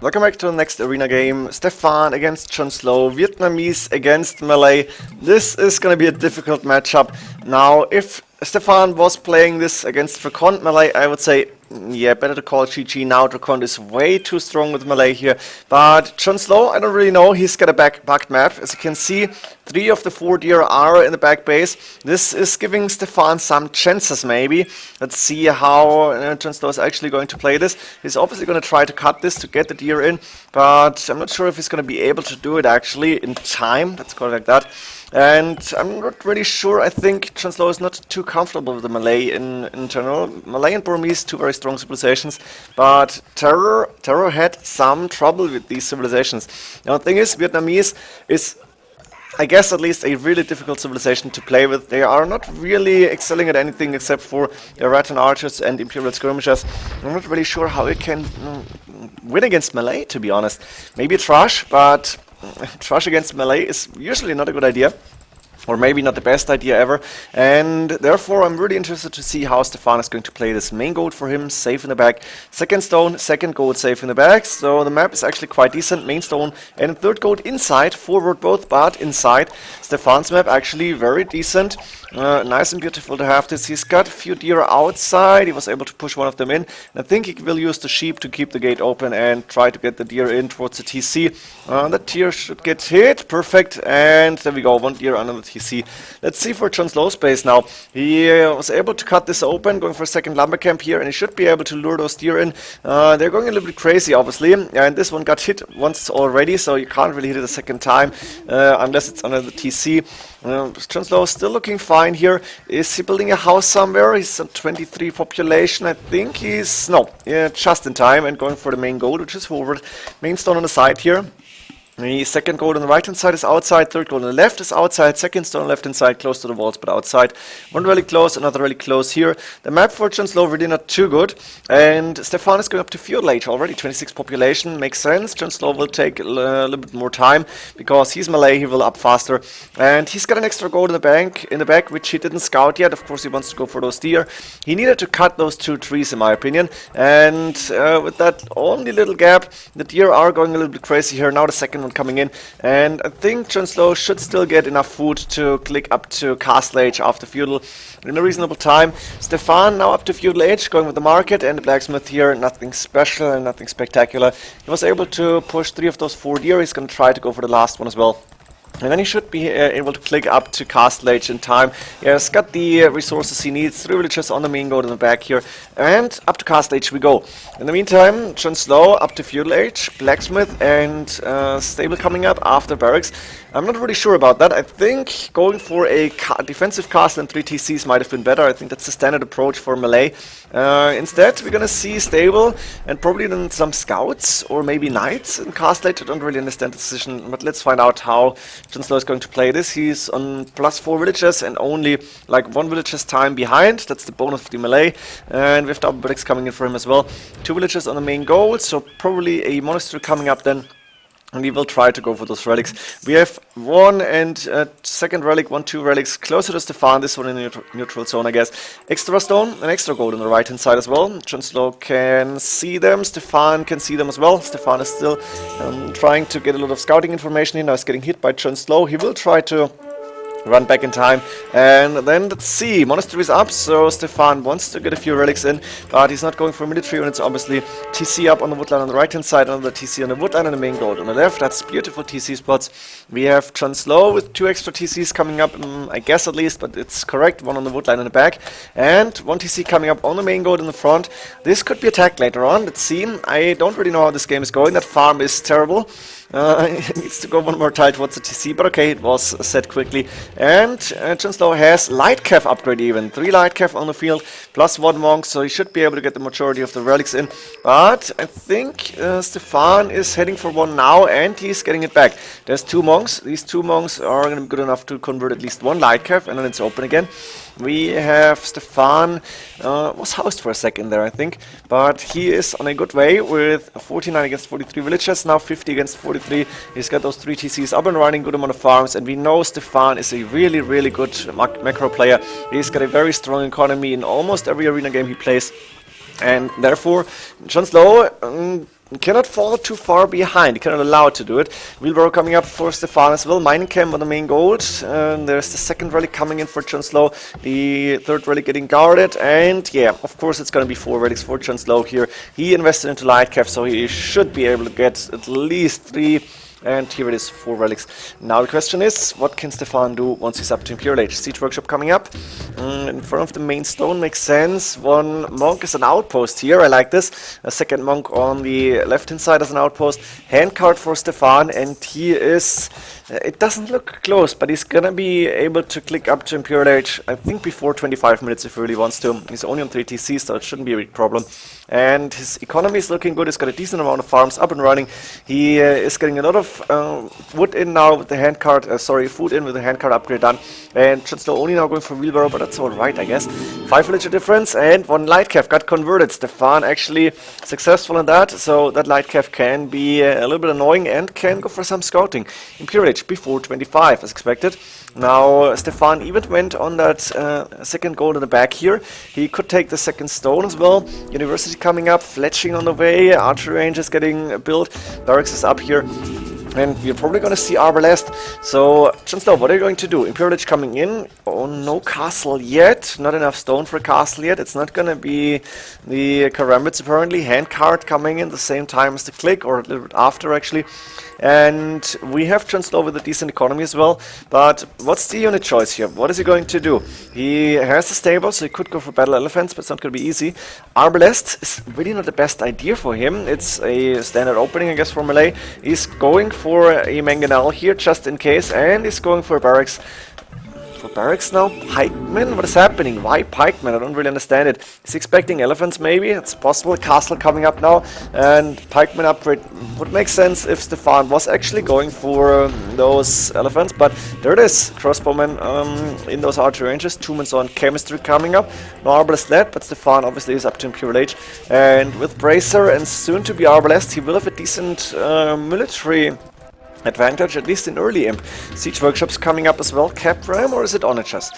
Welcome back to the next arena game. Stefan against JonSlow, Vietnamese against Malay. This is going to be a difficult matchup. Now, if Stefan was playing this against Drakon Malay, I would say, yeah, better to call GG now. Drakon is way too strong with Malay here. But JonSlow, I don't really know. He's got a backed map. As you can see, 3 of the 4 deer are in the back base. This is giving Stefan some chances, maybe. Let's see how JonSlow is actually going to play this. He's obviously going to try to cut this to get the deer in, but I'm not sure if he's going to be able to do it actually in time. Let's call it like that. And I'm not really sure. I think JonSlow is not too comfortable with the Malay in general. Malay and Burmese, 2 very strong civilizations, but Terror had some trouble with these civilizations. Now the thing is, Vietnamese is, I guess, at least a really difficult civilization to play with. They are not really excelling at anything except for their Rattan archers and Imperial skirmishers. I'm not really sure how it can win against Malay, to be honest. Maybe Trash, but Trash against Malay is usually not a good idea. Or maybe not the best idea ever, and therefore I'm really interested to see how Stefan is going to play this. Main gold for him, safe in the back. Second stone, second gold, safe in the back. So the map is actually quite decent. Main stone and third gold inside, forward both, but inside. Stefan's map actually very decent. Nice and beautiful to have this. He's got a few deer outside. He was able to push one of them in. And I think he will use the sheep to keep the gate open and try to get the deer in towards the TC. That deer should get hit. Perfect. And there we go. 1 deer under the TC. Let's see for JonSlow's base now. He was able to cut this open, going for a second lumber camp here, and he should be able to lure those deer in. They're going a little bit crazy, obviously. And this one got hit once already, so you can't really hit it a second time unless it's under the TC. JonSlow is still looking fine here. Is he building a house somewhere? He's at 23 population. I think he's, no, just in time and going for the main gold, which is forward. Main stone on the side here. The second gold on the right hand side is outside, third gold on the left is outside, second stone on the left hand side, close to the walls but outside. One really close, another really close here. The map for JonSlow really not too good, and Stefan is going up to feudal age already, 26 population, makes sense. JonSlow will take a little bit more time, because he's Malay, he will up faster. And he's got an extra gold in the back, which he didn't scout yet. Of course he wants to go for those deer. He needed to cut those 2 trees in my opinion, and with that only little gap, the deer are going a little bit crazy here. Now the second one coming in, and I think JonSlow should still get enough food to click up to castle age after feudal in a reasonable time. Stefan now up to feudal age, going with the market and the blacksmith here. Nothing special and nothing spectacular. He was able to push 3 of those 4 deer. He's going to try to go for the last one as well. And then he should be able to click up to castle age in time. He has got the resources he needs. 3 villages on the main gold in the back here. And up to castle age we go. In the meantime, JonSlow up to feudal age, blacksmith and stable coming up after barracks. I'm not really sure about that. I think going for a defensive castle and 3 TCs might have been better. I think that's the standard approach for Malay. Instead, we're going to see stable and probably then some scouts or maybe knights in castle age. I don't really understand the decision, but let's find out how JonSlow is going to play this. He's on +4 villages and only like 1 village's time behind. That's the bonus of the Malay. And we have double bricks coming in for him as well. 2 villages on the main goal, so probably a monastery coming up then. And we will try to go for those relics. We have 1 and second relic, 1, 2 relics closer to Stefan. This one in the neutral zone, I guess. Extra stone and extra gold on the right hand side as well. JonSlow can see them. Stefan can see them as well. Stefan is still trying to get a lot of scouting information here. Now he's getting hit by JonSlow. He will try to run back in time, and then let's see, monastery is up, so Stefan wants to get a few relics in, but he's not going for military units, obviously. TC up on the woodline on the right hand side, another TC on the woodline and the main gold on the left. That's beautiful TC spots. We have JonSlow with 2 extra TCs coming up, I guess at least, but it's correct, 1 on the woodline in the back, and 1 TC coming up on the main gold in the front. This could be attacked later on, let's see. I don't really know how this game is going. That farm is terrible. It needs to go 1 more tile towards the TC, but okay, it was set quickly. And JonSlow has light cav upgrade even. 3 light cav on the field, plus 1 monk, so he should be able to get the majority of the relics in. But I think Stefan is heading for 1 now, and he's getting it back. There's 2 monks. These 2 monks are going to be good enough to convert at least 1 light cav, and then it's open again. We have Stefan, was housed for a second there, I think, but he is on a good way with 49 against 43 villages, now 50 against 43. He's got those 3 TCs up and running, good amount of farms, and we know Stefan is a really, really good macro player. He's got a very strong economy in almost every arena game he plays. And therefore, JonSlow cannot fall too far behind. He cannot allow to do it. Wheelbarrow coming up for Stefan as well. Mining camp on the main gold. There's the second rally coming in for JonSlow. The third rally getting guarded. And yeah, of course it's going to be 4 relics for JonSlow here. He invested into light cap, so he should be able to get at least 3. And here it is, 4 relics. Now the question is, what can Stefan do once he's up to Imperial Age? Siege Workshop coming up. In front of the main stone makes sense. One monk is an outpost here, I like this. A second monk on the left hand side as an outpost. Handcard for Stefan, and he is... it doesn't look close, but he's gonna be able to click up to Imperial Age, I think before 25 minutes if he really wants to. He's only on 3 TC, so it shouldn't be a big problem. And his economy is looking good. He's got a decent amount of farms up and running. He is getting a lot of wood in now with the handcart, food in with the handcart upgrade done. And JonSlow only now going for wheelbarrow, but that's alright, I guess. 5 villager difference, and 1 light calf got converted. Stefan actually successful in that, so that light calf can be a little bit annoying and can go for some scouting. Imperial Age before 25 as expected. Now Stefan even went on that second gold in the back here. He could take the second stone as well. University coming up, fletching on the way, archery range is getting built, barracks is up here. And we're probably going to see Arbalest. So, JonSlow, what are you going to do? Imperial Age coming in. Oh, no castle yet. Not enough stone for a castle yet. It's not going to be the Karambits apparently. Handcart coming in the same time as the click, or a little bit after actually. And we have JonSlow with a decent economy as well. But what's the unit choice here? What is he going to do? He has a stable, so he could go for battle elephants, but it's not going to be easy. Arbalest is really not the best idea for him. It's a standard opening, I guess, for Malay. He's going for a mangonel here, just in case, and he's going for barracks. For barracks now? Pikemen? What is happening? Why pikemen? I don't really understand it. He's expecting elephants maybe? It's possible. Castle coming up now. And pikemen upgrade would make sense if Stefan was actually going for those elephants. But there it is. Crossbowmen in those archery ranges. 2 months on chemistry coming up. No Arbalest led, but Stefan obviously is up to Imperial Age. And with Bracer and soon to be Arbalest, he will have a decent military advantage, at least in early imp. Siege Workshops coming up as well. Cap Ram, or is it Onagers?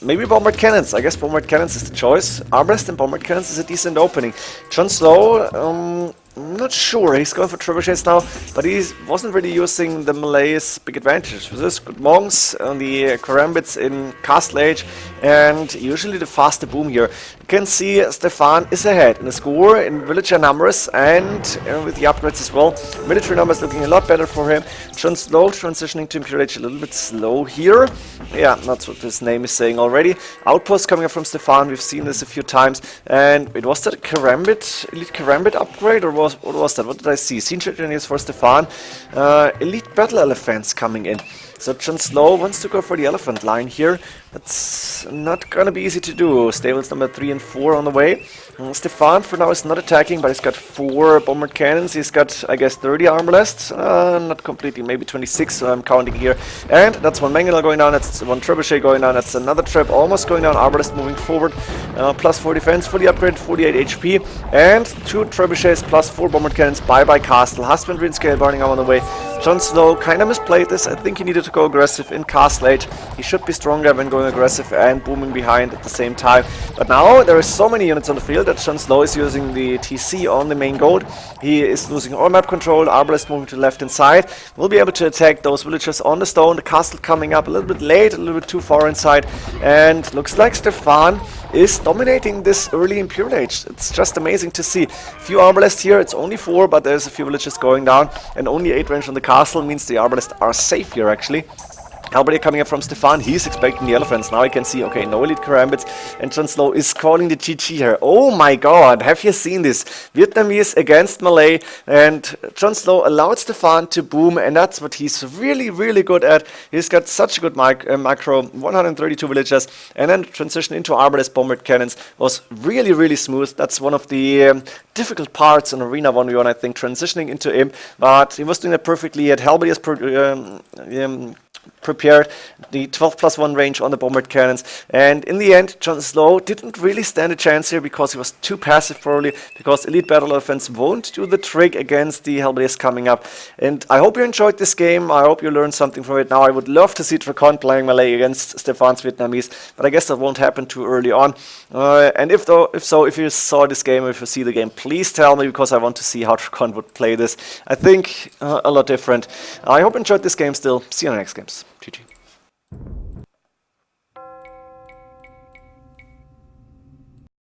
Maybe Bombard Cannons. I guess Bombard Cannons is the choice. Arbalest and Bombard Cannons is a decent opening. JonSlow, I'm not sure. He's going for trebuchets now, but he wasn't really using the Malay's big advantage. With this, good monks on the Karambits in Castle Age, and usually the faster boom here. You can see Stefan is ahead in the score, in villager numbers, and with the upgrades as well. Military numbers looking a lot better for him. JonSlow transitioning to Imperial Age a little bit slow here. Yeah, that's what his name is saying already. Outpost coming up from Stefan. We've seen this a few times. And it was that a Karambit, Elite Karambit upgrade, or what was that? What did I see? Scene engineers for Stefan. Elite Battle Elephants coming in. So JonSlow wants to go for the elephant line here. That's not gonna be easy to do. Stables number 3 and 4 on the way. Stefan for now is not attacking, but he's got 4 bombard cannons. He's got, I guess, 30 armblasts. Not completely, maybe 26, so I'm counting here. And that's 1 mangonel going down, that's 1 trebuchet going down, that's another trap almost going down. Arbalest moving forward. Plus 4 defense, fully upgraded, 48 HP. And 2 trebuchets plus 4 bombard cannons. Bye-bye castle. Husbandry and scale burning up on the way. JonSlow kind of misplayed this. I think he needed to go aggressive in Castle Age. He should be stronger when going aggressive and booming behind at the same time. But now there are so many units on the field that JonSlow is using the TC on the main gold. He is losing all map control. Arbalest moving to the left hand side. We'll be able to attack those villagers on the stone. The castle coming up a little bit late, a little bit too far inside. And looks like Stefan is dominating this early Imperial Age. It's just amazing to see. Few Arbalest here, it's only 4, but there's a few villages going down, and only 8 range on the castle means the Arbalest are safe here actually. Halberdier coming up from Stefan, he's expecting the elephants. Now I can see, okay, no elite karambits, and JonSlow is calling the GG here. Oh my god, have you seen this? Vietnamese against Malay, and JonSlow allowed Stefan to boom, and that's what he's really, really good at. He's got such a good macro, 132 villagers, and then transition into Arbalest bombard cannons was really, really smooth. That's one of the difficult parts in Arena 1v1, I think, transitioning into Imp, but he was doing that perfectly. He had Halberdier's prepared the 12+1 range on the bombard cannons, and in the end JonSlow didn't really stand a chance here because he was too passive probably, because Elite Battle Offense won't do the trick against the Hellblaze coming up. And I hope you enjoyed this game, I hope you learned something from it. Now I would love to see Drakon playing Malay against Stefan's Vietnamese, but I guess that won't happen too early on. And if you saw this game, if you see the game, please tell me, because I want to see how Drakon would play this. I think a lot different. I hope you enjoyed this game still. See you in the next games. GG.